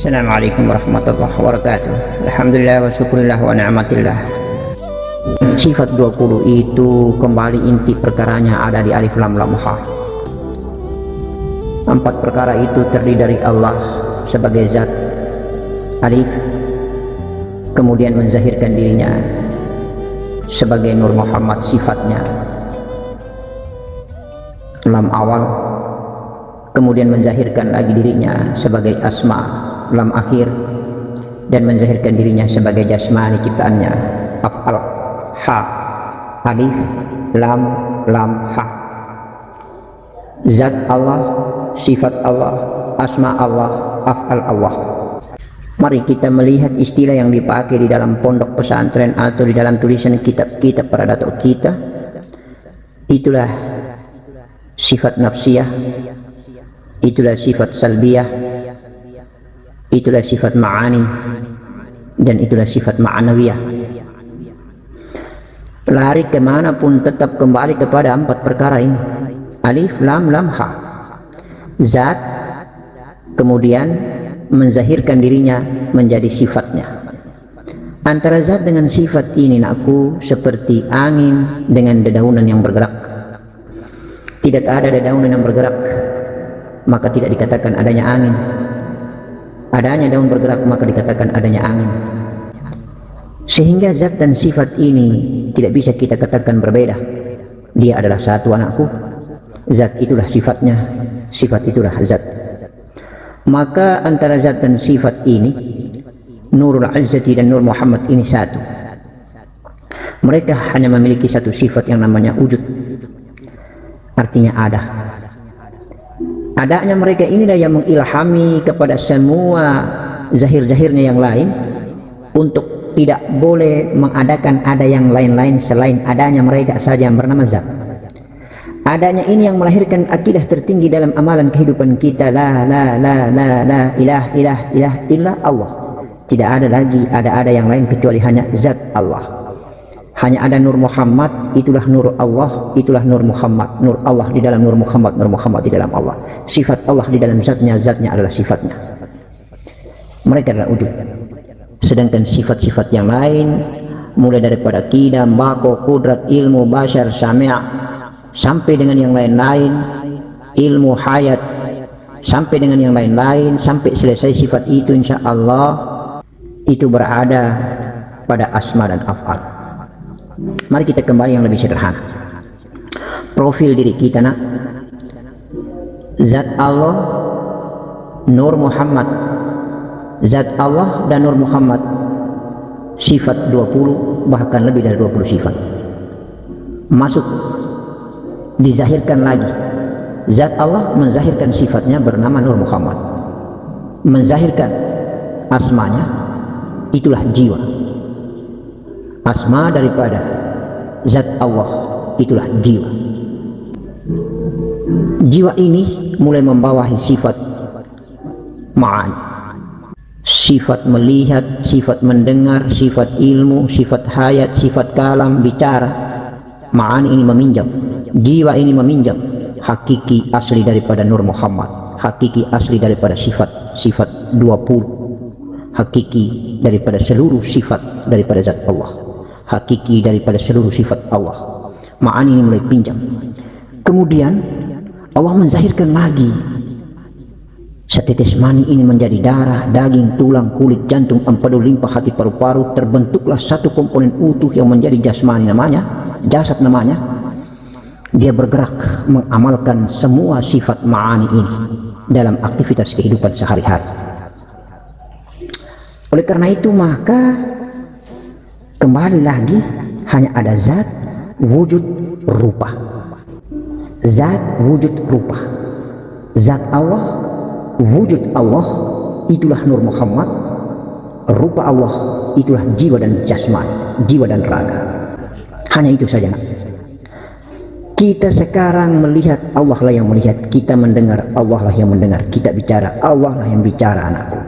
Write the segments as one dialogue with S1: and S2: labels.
S1: Assalamualaikum warahmatullahi wabarakatuh. Alhamdulillah wa syukurillah wa ni'matillah. Sifat 20 itu kembali inti perkaranya ada di alif lam lam ha. 4 perkara itu terdiri dari Allah sebagai zat, alif, kemudian menzahirkan dirinya sebagai Nur Muhammad sifatnya, lam awal, kemudian menzahirkan lagi dirinya sebagai asma, lam akhir, dan menzahirkan dirinya sebagai jasmani ciptaannya, af'al, ha, alif, lam, ha. Zat Allah, sifat Allah, asma Allah, af'al Allah. Mari kita melihat istilah yang dipakai di dalam pondok pesantren atau di dalam tulisan kitab-kitab para datuk kita. Itulah sifat nafsiyah, itulah sifat salbiyah, itulah sifat ma'ani, dan itulah sifat ma'anawiyah. Lari kemanapun tetap kembali kepada 4 perkara ini, alif, lam, ha. Zat, kemudian menzahirkan dirinya menjadi sifatnya. Antara zat dengan sifat ini nakku seperti angin dengan dedaunan yang bergerak. Tidak ada dedaunan yang bergerak, maka tidak dikatakan adanya angin. Adanya daun bergerak, maka dikatakan adanya angin. Sehingga zat dan sifat ini tidak bisa kita katakan berbeda. Dia adalah satu anakku. Zat itulah sifatnya, sifat itulah zat. Maka antara zat dan sifat ini, Nurul Izzati dan Nur Muhammad ini satu. Mereka hanya memiliki satu sifat yang namanya wujud, artinya ada. Adanya mereka inilah yang mengilhami kepada semua zahir-zahirnya yang lain untuk tidak boleh mengadakan ada yang lain-lain selain adanya mereka saja yang bernama zat. Adanya ini yang melahirkan akidah tertinggi dalam amalan kehidupan kita, la ilah illa Allah. Tidak ada lagi ada yang lain kecuali hanya zat Allah. Hanya ada Nur Muhammad, itulah Nur Allah, itulah Nur Muhammad. Nur Allah di dalam Nur Muhammad, Nur Muhammad di dalam Allah. Sifat Allah di dalam zatnya, zatnya adalah sifatnya. Mereka adalah wujud. Sedangkan sifat-sifat yang lain, mulai daripada qidam, bako, kudrat, ilmu, basyar, sami', sampai dengan yang lain-lain, ilmu, hayat, sampai dengan yang lain-lain, sampai selesai sifat itu insya Allah itu berada pada asma dan af'al. Mari kita kembali yang lebih sederhana. Profil diri kita nak, zat Allah, Nur Muhammad. Zat Allah dan Nur Muhammad, sifat 20, bahkan lebih dari 20 sifat. Masuk, dizahirkan lagi. Zat Allah menzahirkan sifatnya bernama Nur Muhammad, menzahirkan asmanya, itulah jiwa. Asma daripada zat Allah itulah jiwa. Jiwa ini mulai membawahi sifat ma'ani, sifat melihat, sifat mendengar, sifat ilmu, sifat hayat, sifat kalam, bicara. Ma'ani ini meminjam, jiwa ini meminjam hakiki asli daripada Nur Muhammad, hakiki asli daripada sifat 20, hakiki daripada seluruh sifat daripada zat Allah, hakiki daripada seluruh sifat Allah. Ma'ani ini mulai pinjam. Kemudian Allah menzahirkan lagi. Setetes mani ini menjadi darah, daging, tulang, kulit, jantung, empedu, limpa, hati, paru-paru. Terbentuklah satu komponen utuh yang menjadi jasmani namanya, jasad namanya. Dia bergerak mengamalkan semua sifat ma'ani ini dalam aktivitas kehidupan sehari-hari. Oleh karena itu maka kembali lagi hanya ada zat, wujud, rupa. Zat, wujud, rupa. Zat Allah, wujud Allah, itulah Nur Muhammad. Rupa Allah, itulah jiwa dan jasmani, jiwa dan raga. Hanya itu saja nak. Kita sekarang melihat, Allah lah yang melihat. Kita mendengar, Allah lah yang mendengar. Kita bicara, Allah lah yang bicara anakku.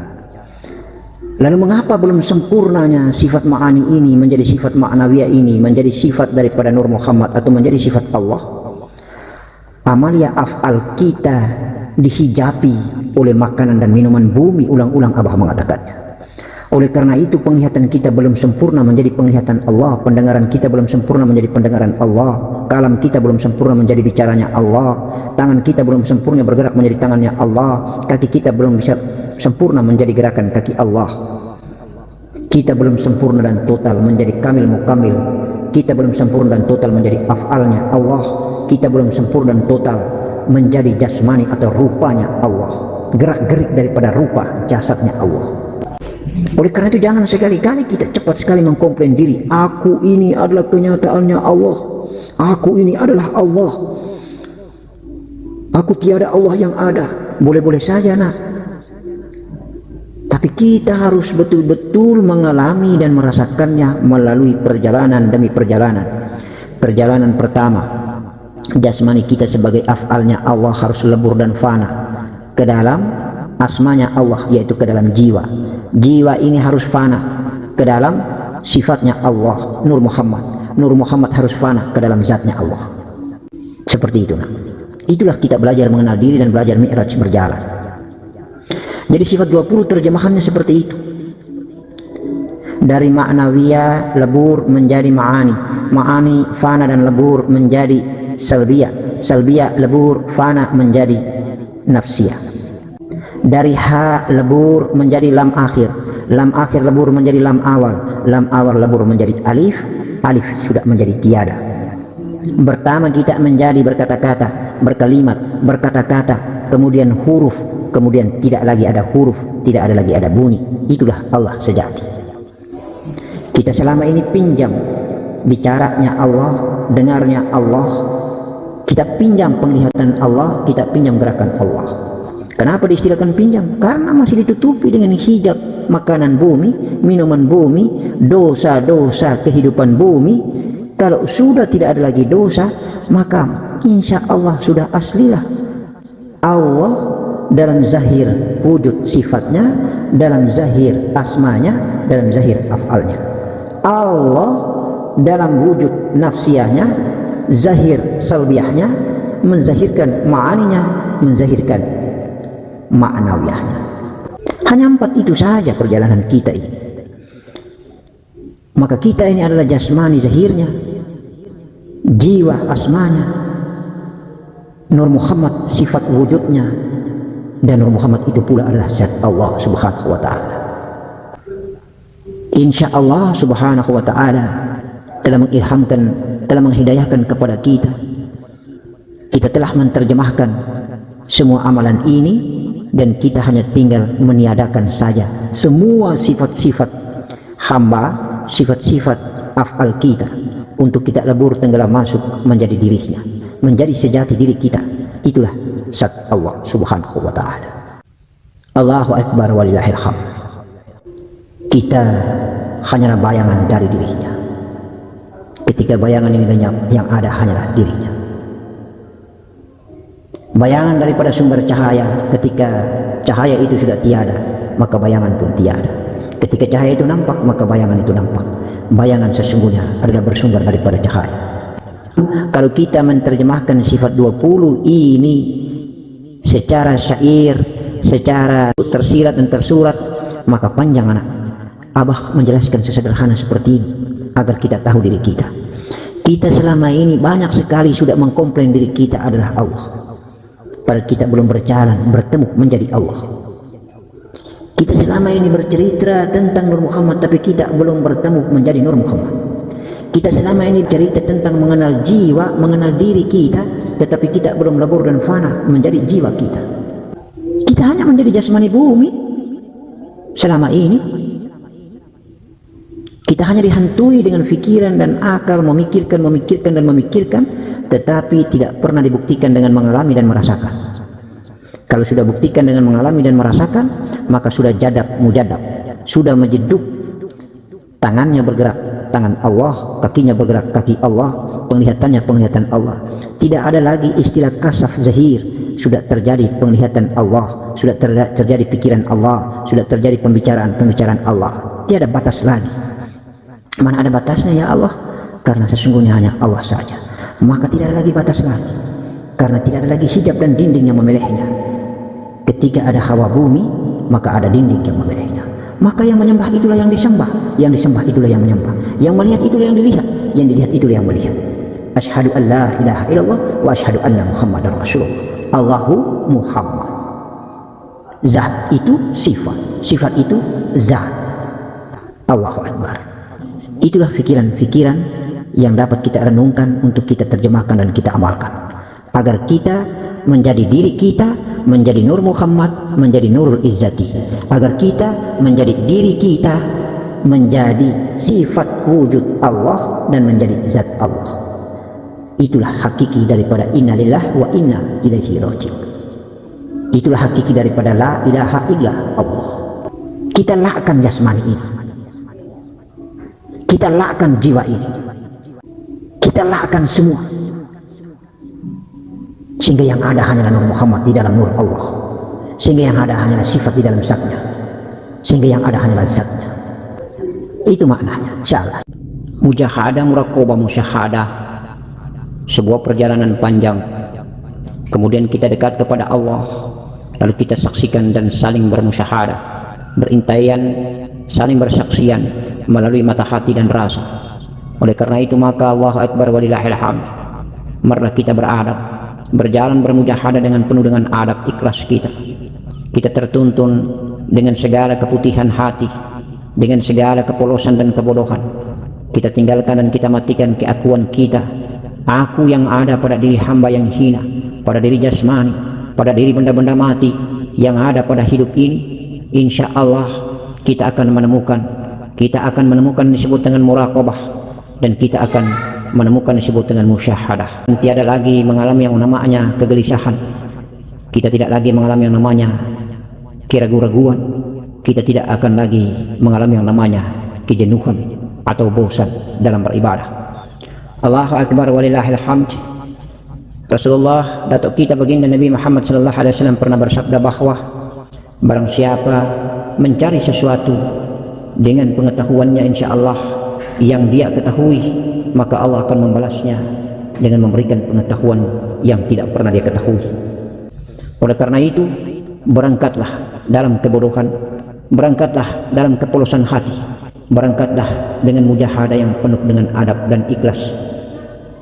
S1: Lalu mengapa belum sempurnanya sifat ma'ani ini menjadi sifat ma'nawiyah ini, menjadi sifat daripada Nur Muhammad atau menjadi sifat Allah? Amalia af'al kita dihijabi oleh makanan dan minuman bumi, ulang-ulang Abah mengatakannya. Oleh karena itu penglihatan kita belum sempurna menjadi penglihatan Allah, pendengaran kita belum sempurna menjadi pendengaran Allah, kalam kita belum sempurna menjadi bicaranya Allah, tangan kita belum sempurna bergerak menjadi tangannya Allah, kaki kita belum bisa sempurna menjadi gerakan kaki Allah. Kita belum sempurna dan total menjadi kamil mukamil. Kita belum sempurna dan total menjadi af'alnya Allah. Kita belum sempurna dan total menjadi jasmani atau rupanya Allah, gerak-gerik daripada rupa jasadnya Allah. Oleh karena itu jangan sekali-kali kita cepat sekali mengkomplain diri, aku ini adalah kenyataannya Allah, aku ini adalah Allah, aku tiada Allah yang ada. Boleh-boleh saja nak, tapi kita harus betul-betul mengalami dan merasakannya melalui perjalanan demi perjalanan. Perjalanan pertama, jasmani kita sebagai af'alnya Allah harus lebur dan fana ke dalam asmanya Allah, yaitu ke dalam jiwa. Jiwa ini harus fana ke dalam sifatnya Allah, Nur Muhammad. Nur Muhammad harus fana ke dalam zatnya Allah. Seperti itu nak. Itulah kita belajar mengenal diri dan belajar mi'raj berjalan. Jadi sifat 20 terjemahannya seperti itu. Dari ma'nawiyah lebur menjadi ma'ani, ma'ani fana dan lebur menjadi salbiyah, salbiyah lebur fana menjadi nafsiyah. Dari ha lebur menjadi lam akhir, lam akhir lebur menjadi lam awal, lam awal lebur menjadi alif, alif sudah menjadi tiada. Pertama kita menjadi berkata-kata, berkalimat, berkata-kata, kemudian huruf, kemudian tidak lagi ada huruf, tidak ada lagi ada bunyi. Itulah Allah sejati. Kita selama ini pinjam bicaranya Allah, dengarnya Allah, kita pinjam penglihatan Allah, kita pinjam gerakan Allah. Kenapa diistilahkan pinjam? Karena masih ditutupi dengan hijab makanan bumi, minuman bumi, dosa-dosa kehidupan bumi. Kalau sudah tidak ada lagi dosa, maka insya Allah sudah aslilah Allah dalam zahir wujud sifatnya, dalam zahir asmanya, dalam zahir af'alnya. Allah dalam wujud nafsiyahnya, zahir salbiyahnya, menzahirkan ma'aninya, menzahirkan ma'nawiyahnya. Hanya 4 itu saja perjalanan kita ini. Maka kita ini adalah jasmani zahirnya, jiwa asmanya, Nur Muhammad sifat wujudnya, dan Nur Muhammad itu pula adalah zat Allah subhanahu wa ta'ala. Insya Allah subhanahu wa ta'ala telah mengilhamkan, telah menghidayahkan kepada kita. Kita telah menerjemahkan semua amalan ini, dan kita hanya tinggal meniadakan saja semua sifat-sifat hamba, sifat-sifat af'al kita, untuk kita lebur tenggelam masuk menjadi dirinya, menjadi sejati diri kita. Itulah zat Allah subhanahu wa ta'ala. Allahu akbar walillahil hamd. Kita hanyalah bayangan dari dirinya. Ketika bayangan ini lenyap, yang ada hanyalah dirinya. Bayangan daripada sumber cahaya, ketika cahaya itu sudah tiada, maka bayangan pun tiada. Ketika cahaya itu nampak, maka bayangan itu nampak. Bayangan sesungguhnya adalah bersumber daripada cahaya. Kalau kita menerjemahkan sifat 20 ini secara syair, secara tersirat dan tersurat, maka panjang anak. Abah menjelaskan sesederhana seperti ini agar kita tahu diri kita. Kita selama ini banyak sekali sudah mengkomplain diri kita adalah Allah, padahal kita belum berjalan bertemu menjadi Allah. Kita selama ini bercerita tentang Nur Muhammad, tapi kita belum bertemu menjadi Nur Muhammad. Kita selama ini cerita tentang mengenal jiwa, mengenal diri kita, tetapi kita belum lebur dan fana menjadi jiwa kita. Kita hanya menjadi jasmani bumi selama ini. Kita hanya dihantui dengan pikiran dan akal, memikirkan, tetapi tidak pernah dibuktikan dengan mengalami dan merasakan. Kalau sudah buktikan dengan mengalami dan merasakan, maka sudah jadab mujadab, sudah menjeduk. Tangannya bergerak tangan Allah, kakinya bergerak kaki Allah, penglihatannya penglihatan Allah. Tidak ada lagi istilah kasaf zahir, sudah terjadi penglihatan Allah, sudah terjadi pikiran Allah, sudah terjadi pembicaraan Allah. Tiada batas lagi. Mana ada batasnya ya Allah? Karena sesungguhnya hanya Allah saja. Maka tidak ada lagi batas lagi, karena tidak ada lagi hijab dan dinding yang memelihnya. Ketika ada hawa bumi, maka ada dinding yang membedakan. Maka yang menyembah itulah yang disembah, yang disembah itulah yang menyembah, yang melihat itulah yang dilihat, yang dilihat itulah yang melihat. Asyhadu an la ilaha illallah wa asyhadu anna Muhammadar Rasulullah. Allahu Muhammad. Zat itu sifat, sifat itu zat. Allahu Akbar. Itulah pikiran-pikiran yang dapat kita renungkan untuk kita terjemahkan dan kita amalkan, agar kita menjadi diri kita, menjadi Nur Muhammad, menjadi Nurul Izzati, agar kita menjadi diri kita, menjadi sifat wujud Allah dan menjadi zat Allah. Itulah hakiki daripada inna lillah wa inna ilaihi raji'un. Itulah hakiki daripada la ilaha illa Allah. Kita lakkan jasmani ini, kita lakkan jiwa ini, kita lakkan semua, sehingga yang ada hanyalah Nur Muhammad di dalam Nur Allah, sehingga yang ada hanyalah sifat di dalam zatnya, sehingga yang ada hanyalah zatnya. Itu maknanya, insyaallah. Mujahadah, muraqabah, musyahadah, sebuah perjalanan panjang. Kemudian kita dekat kepada Allah, lalu kita saksikan dan saling bermusyahadah, berintaian, saling bersaksian melalui mata hati dan rasa. Oleh karena itu maka Allahu Akbar walillahil hamd, marilah kita beradab, berjalan bermujahadah dengan penuh dengan adab ikhlas kita. Kita tertuntun dengan segala keputihan hati, dengan segala kepolosan dan kebodohan. Kita tinggalkan dan kita matikan keakuan kita, aku yang ada pada diri hamba yang hina, pada diri jasmani, pada diri benda-benda mati yang ada pada hidup ini. Insya Allah kita akan menemukan disebut dengan muraqabah, dan kita akan menemukan disebut dengan musyahadah. Tiada lagi mengalami yang namanya kegelisahan, kita tidak lagi mengalami yang namanya keraguan-raguan, kita tidak akan lagi mengalami yang namanya kejenuhan atau bosan dalam beribadah. Allahu Akbar walillahil hamd. Rasulullah datuk kita baginda Nabi Muhammad sallallahu alaihi wasallam pernah bersabda bahwa barang siapa mencari sesuatu dengan pengetahuannya, insyaallah yang dia ketahui, maka Allah akan membalasnya dengan memberikan pengetahuan yang tidak pernah dia ketahui. Oleh karena itu, berangkatlah dalam kebodohan, berangkatlah dalam kepolosan hati, berangkatlah dengan mujahadah yang penuh dengan adab dan ikhlas.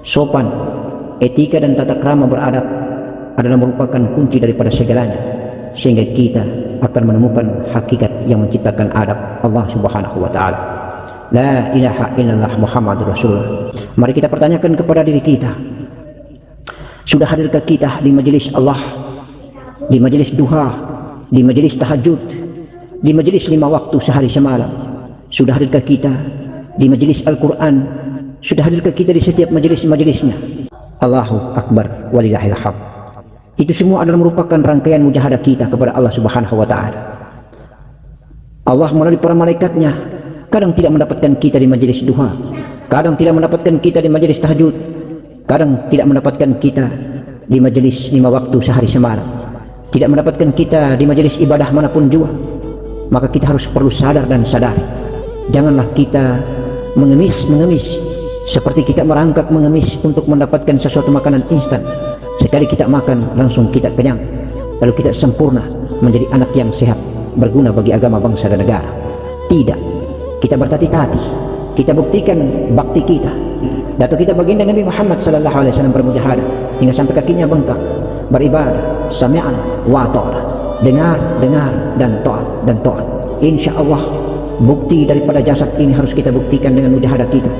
S1: Sopan, etika dan tata krama beradab adalah merupakan kunci daripada segalanya, sehingga kita akan menemukan hakikat yang menciptakan adab, Allah Subhanahu wa taala. La ilaha illallah Muhammadur Rasulullah. Mari kita pertanyakan kepada diri kita, sudah hadirkah kita di majelis Allah, di majelis duha, di majelis tahajud, di majelis 5 waktu sehari semalam? Sudah hadirkah kita di majelis Al-Quran? Sudah hadirkah kita di setiap majelis-majelisnya? Allahu Akbar walillahil hamd. Itu semua adalah merupakan rangkaian mujahadah kita kepada Allah Subhanahu wa taala. Allah melalui para malaikatnya kadang tidak mendapatkan kita di majelis duha, kadang tidak mendapatkan kita di majelis tahajud, kadang tidak mendapatkan kita di majelis 5 waktu sehari semalam, tidak mendapatkan kita di majelis ibadah manapun juga. Maka kita harus perlu sadar dan sadari, janganlah kita mengemis seperti kita merangkak mengemis untuk mendapatkan sesuatu makanan instan. Sekali kita makan langsung kita kenyang, lalu kita sempurna menjadi anak yang sehat, berguna bagi agama, bangsa dan negara. Tidak, kita berhati-hati, kita buktikan bakti kita. Datuk kita baginda Nabi Muhammad sallallahu alaihi wasallam bermujahadah hingga sampai kakinya bengkak, beribadah sami'an wa ta'ala, dengar dan taat. Insyaallah bukti daripada jasad ini harus kita buktikan dengan mujahadah kita.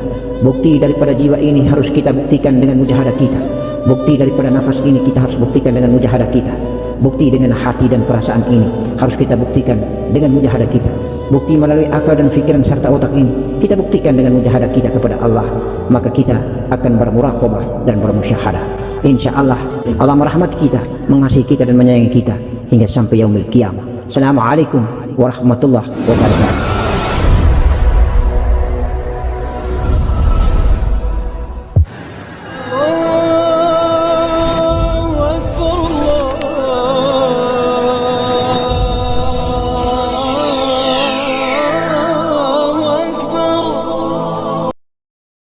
S1: Bukti daripada jiwa ini harus kita buktikan dengan mujahadah kita. Bukti daripada nafas ini kita harus buktikan dengan mujahadah kita. Bukti dengan hati dan perasaan ini harus kita buktikan dengan mujahadah kita. Bukti melalui akal dan fikiran serta otak ini kita buktikan dengan mujahadah kita kepada Allah. Maka kita akan bermuraqabah dan bermusyahadah. Insyaallah Allah merahmati kita, mengasihi kita dan menyayangi kita hingga sampai yaumil qiyamah. Assalamualaikum warahmatullahi wabarakatuh.